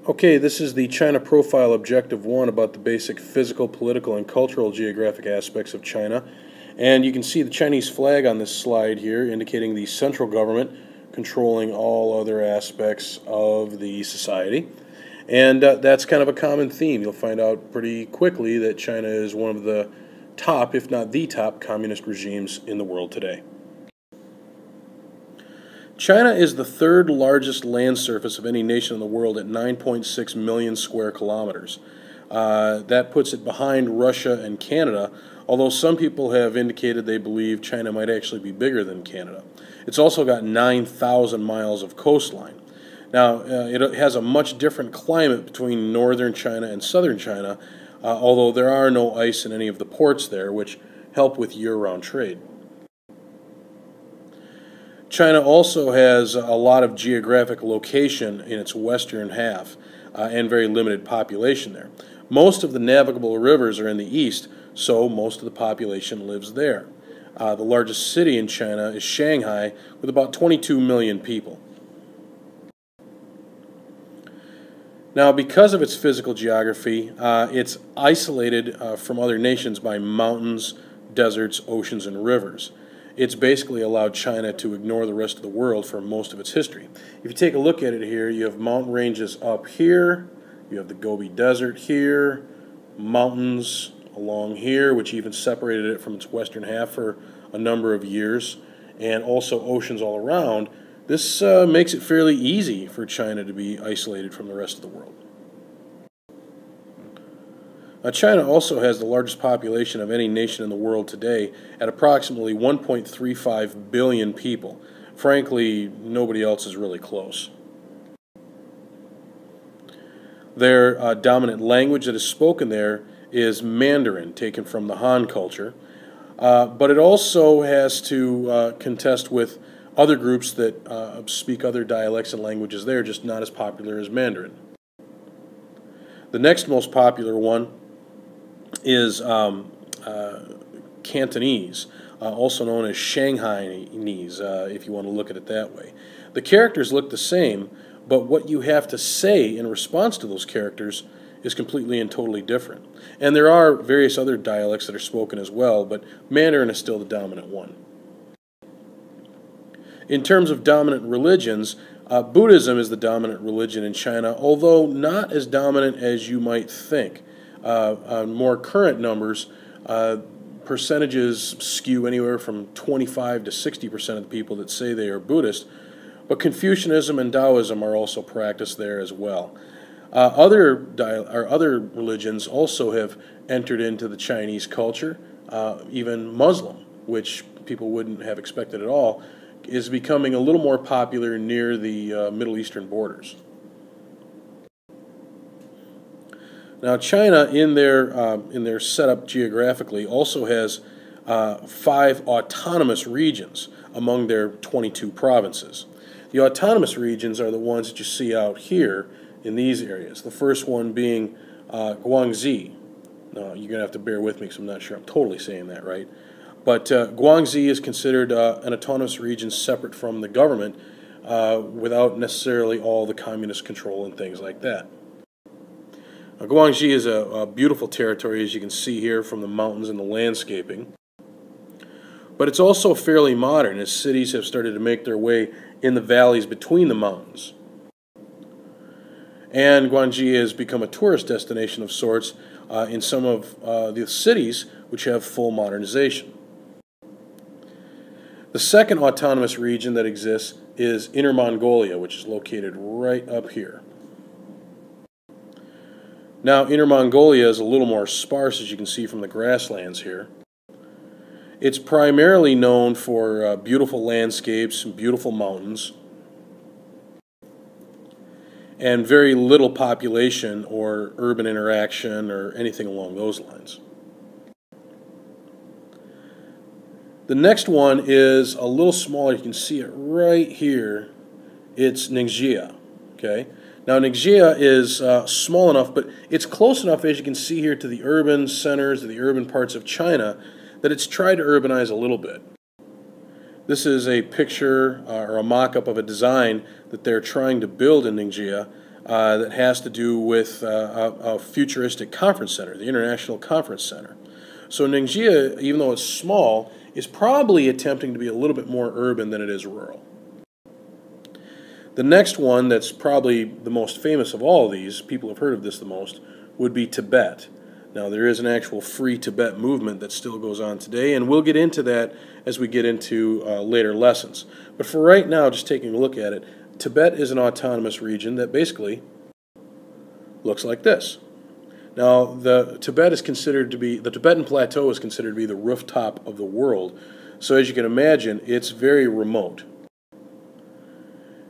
Okay, this is the China Profile Objective 1 about the basic physical, political, and cultural geographic aspects of China. And you can see the Chinese flag on this slide here indicating the central government controlling all other aspects of the society. And that's kind of a common theme. You'll find out pretty quickly that China is one of the top, if not the top, communist regimes in the world today. China is the third largest land surface of any nation in the world at 9.6 million square kilometers. That puts it behind Russia and Canada, although some people have indicated they believe China might actually be bigger than Canada. It's also got 9,000 miles of coastline. Now, it has a much different climate between northern China and southern China, although there are no ice in any of the ports there, which help with year-round trade. China also has a lot of geographic location in its western half and very limited population there. Most of the navigable rivers are in the east, so most of the population lives there. The largest city in China is Shanghai, with about 22 million people. Now, because of its physical geography, it's isolated from other nations by mountains, deserts, oceans, and rivers. It's basically allowed China to ignore the rest of the world for most of its history. If you take a look at it here, you have mountain ranges up here, you have the Gobi Desert here, mountains along here, which even separated it from its western half for a number of years, and also oceans all around. This makes it fairly easy for China to be isolated from the rest of the world. China also has the largest population of any nation in the world today at approximately 1.35 billion people. Frankly, nobody else is really close. Their dominant language that is spoken there is Mandarin, taken from the Han culture, but it also has to contest with other groups that speak other dialects and languages there, just not as popular as Mandarin. The next most popular one is Cantonese, also known as Shanghainese, if you want to look at it that way. The characters look the same, but what you have to say in response to those characters is completely and totally different. And there are various other dialects that are spoken as well, but Mandarin is still the dominant one. In terms of dominant religions, Buddhism is the dominant religion in China, although not as dominant as you might think. On more current numbers, percentages skew anywhere from 25 to 60% of the people that say they are Buddhist, but Confucianism and Taoism are also practiced there as well. Other religions also have entered into the Chinese culture. Even Muslim, which people wouldn't have expected at all, is becoming a little more popular near the Middle Eastern borders. Now, China, in their setup geographically, also has 5 autonomous regions among their 22 provinces. The autonomous regions are the ones that you see out here in these areas. The first one being Guangxi. Now, you're going to have to bear with me because I'm not sure I'm totally saying that right. But Guangxi is considered an autonomous region separate from the government without necessarily all the communist control and things like that. Guangxi is a beautiful territory, as you can see here from the mountains and the landscaping. But it's also fairly modern, as cities have started to make their way in the valleys between the mountains. And Guangxi has become a tourist destination of sorts in some of the cities which have full modernization. The second autonomous region that exists is Inner Mongolia, which is located right up here. Now, Inner Mongolia is a little more sparse, as you can see from the grasslands here. It's primarily known for beautiful landscapes and beautiful mountains, and very little population or urban interaction or anything along those lines. The next one is a little smaller. You can see it right here. It's Ningxia. Okay. Now, Ningxia is small enough, but it's close enough, as you can see here, to the urban centers, to the urban parts of China, that it's tried to urbanize a little bit. This is a picture or a mock-up of a design that they're trying to build in Ningxia that has to do with a futuristic conference center, the International Conference Center. So Ningxia, even though it's small, is probably attempting to be a little bit more urban than it is rural. The next one that's probably the most famous of all of these, people have heard of this the most, would be Tibet. Now, there is an actual free Tibet movement that still goes on today, and we'll get into that as we get into later lessons. But for right now, just taking a look at it, Tibet is an autonomous region that basically looks like this. Now, the Tibetan Plateau is considered to be the rooftop of the world, so as you can imagine, it's very remote.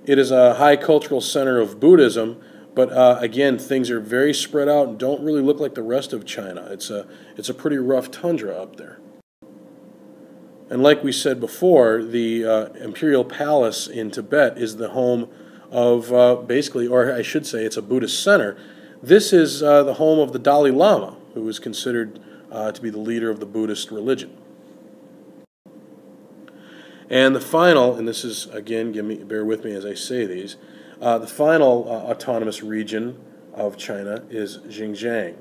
It is a high cultural center of Buddhism, but again, things are very spread out and don't really look like the rest of China. It's a pretty rough tundra up there. And like we said before, the Imperial Palace in Tibet is the home of basically, or I should say, it's a Buddhist center. This is the home of the Dalai Lama, who is considered to be the leader of the Buddhist religion. And the final, and this is, again, bear with me as I say these, the final autonomous region of China is Xinjiang.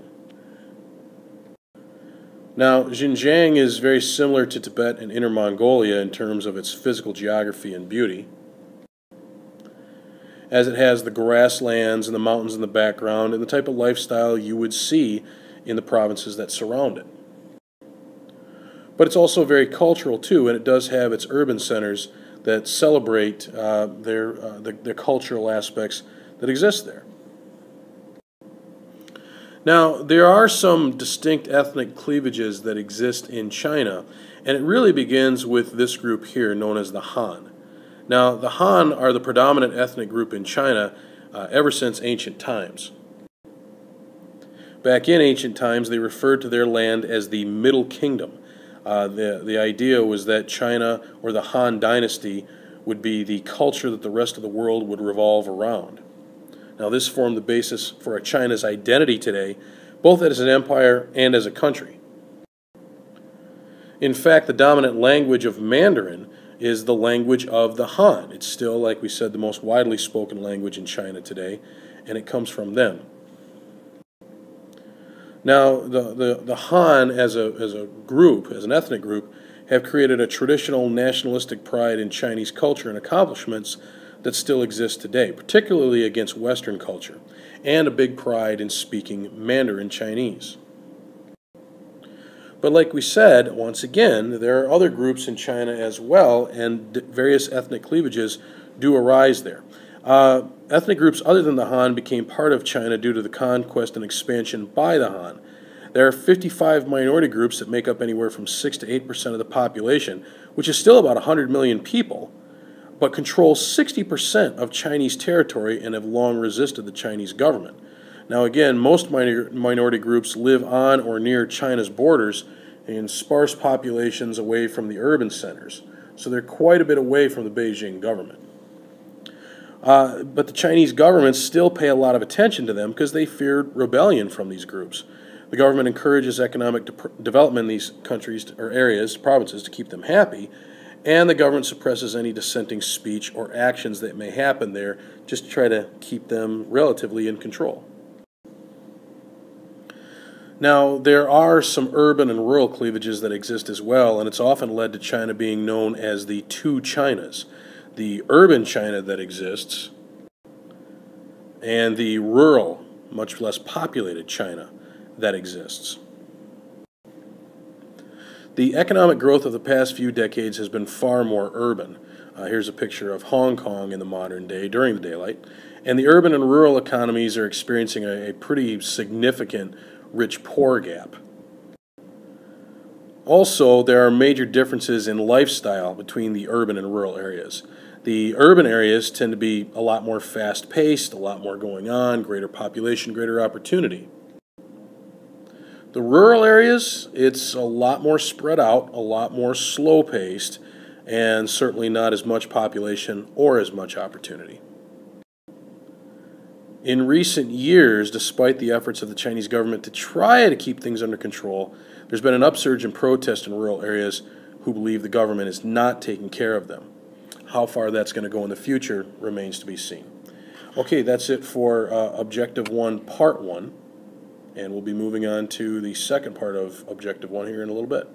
Now, Xinjiang is very similar to Tibet and Inner Mongolia in terms of its physical geography and beauty, as it has the grasslands and the mountains in the background and the type of lifestyle you would see in the provinces that surround it. But it's also very cultural too, and it does have its urban centers that celebrate their cultural aspects that exist there. Now, there are some distinct ethnic cleavages that exist in China, and it really begins with this group here known as the Han. Now, the Han are the predominant ethnic group in China ever since ancient times. Back in ancient times, they referred to their land as the Middle Kingdom. The idea was that China, or the Han dynasty, would be the culture that the rest of the world would revolve around. Now, this formed the basis for China's identity today, both as an empire and as a country. In fact, the dominant language of Mandarin is the language of the Han. It's still, like we said, the most widely spoken language in China today, and it comes from them. Now, the Han as a group, as an ethnic group, have created a traditional nationalistic pride in Chinese culture and accomplishments that still exist today, particularly against Western culture, and a big pride in speaking Mandarin Chinese. But like we said, once again, there are other groups in China as well, and various ethnic cleavages do arise there. Ethnic groups other than the Han became part of China due to the conquest and expansion by the Han. There are 55 minority groups that make up anywhere from 6 to 8% of the population, which is still about 100 million people, but control 60% of Chinese territory and have long resisted the Chinese government. Now again, most minority groups live on or near China's borders in sparse populations away from the urban centers, so they're quite a bit away from the Beijing government. But the Chinese governments still pay a lot of attention to them because they feared rebellion from these groups. The government encourages economic development in these countries or areas, provinces, to keep them happy, and the government suppresses any dissenting speech or actions that may happen there just to try to keep them relatively in control. Now, there are some urban and rural cleavages that exist as well, and it's often led to China being known as the two Chinas. The urban China that exists, and the rural, much less populated China that exists. The economic growth of the past few decades has been far more urban. Here's a picture of Hong Kong in the modern day during the daylight, and the urban and rural economies are experiencing a pretty significant rich-poor gap. Also, there are major differences in lifestyle between the urban and rural areas. The urban areas tend to be a lot more fast-paced, a lot more going on, greater population, greater opportunity. The rural areas, it's a lot more spread out, a lot more slow-paced, and certainly not as much population or as much opportunity. In recent years, despite the efforts of the Chinese government to try to keep things under control, there's been an upsurge in protest in rural areas who believe the government is not taking care of them. How far that's going to go in the future remains to be seen. Okay, that's it for Objective 1, Part 1. And we'll be moving on to the second part of Objective 1 here in a little bit.